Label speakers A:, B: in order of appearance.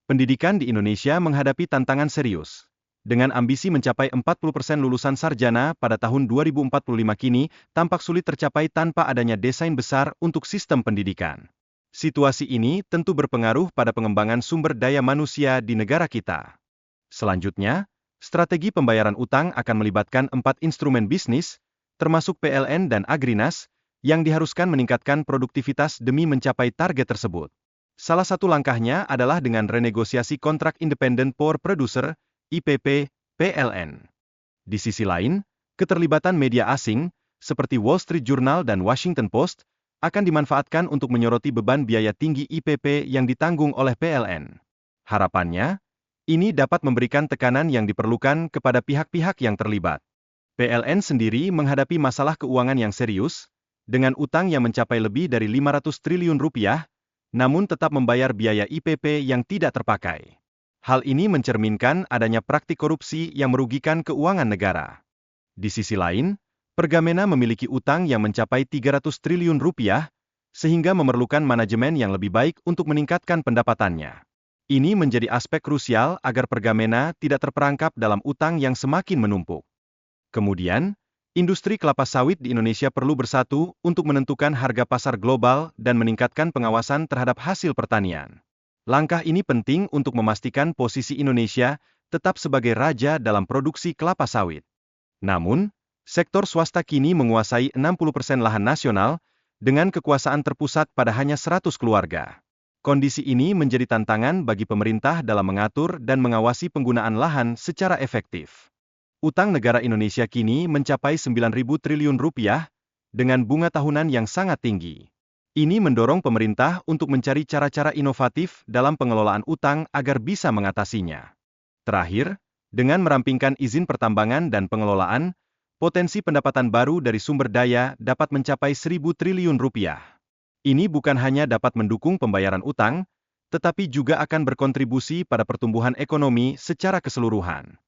A: Pendidikan di Indonesia menghadapi tantangan serius. Dengan ambisi mencapai 40% lulusan sarjana pada tahun 2045 kini, tampak sulit tercapai tanpa adanya desain besar untuk sistem pendidikan. Situasi ini tentu berpengaruh pada pengembangan sumber daya manusia di negara kita. Selanjutnya, strategi pembayaran utang akan melibatkan 4 instrumen bisnis, termasuk PLN dan Agrinas, yang diharuskan meningkatkan produktivitas demi mencapai target tersebut. Salah satu langkahnya adalah dengan renegosiasi kontrak Independent Power Producer, IPP, PLN. Di sisi lain, keterlibatan media asing, seperti Wall Street Journal dan Washington Post, akan dimanfaatkan untuk menyoroti beban biaya tinggi IPP yang ditanggung oleh PLN. Harapannya, ini dapat memberikan tekanan yang diperlukan kepada pihak-pihak yang terlibat. PLN sendiri menghadapi masalah keuangan yang serius, dengan utang yang mencapai lebih dari 500 triliun rupiah, namun tetap membayar biaya IPP yang tidak terpakai. Hal ini mencerminkan adanya praktik korupsi yang merugikan keuangan negara. Di sisi lain, Pergamena memiliki utang yang mencapai 300 triliun rupiah, sehingga memerlukan manajemen yang lebih baik untuk meningkatkan pendapatannya. Ini menjadi aspek krusial agar Pergamena tidak terperangkap dalam utang yang semakin menumpuk. Kemudian, industri kelapa sawit di Indonesia perlu bersatu untuk menentukan harga pasar global dan meningkatkan pengawasan terhadap hasil pertanian. Langkah ini penting untuk memastikan posisi Indonesia tetap sebagai raja dalam produksi kelapa sawit. Namun, sektor swasta kini menguasai 60% lahan nasional, dengan kekuasaan terpusat pada hanya 100 keluarga. Kondisi ini menjadi tantangan bagi pemerintah dalam mengatur dan mengawasi penggunaan lahan secara efektif. Utang negara Indonesia kini mencapai 9.000 triliun rupiah, dengan bunga tahunan yang sangat tinggi. Ini mendorong pemerintah untuk mencari cara-cara inovatif dalam pengelolaan utang agar bisa mengatasinya. Terakhir, dengan merampingkan izin pertambangan dan pengelolaan, potensi pendapatan baru dari sumber daya dapat mencapai 1.000 triliun rupiah. Ini bukan hanya dapat mendukung pembayaran utang, tetapi juga akan berkontribusi pada pertumbuhan ekonomi secara keseluruhan.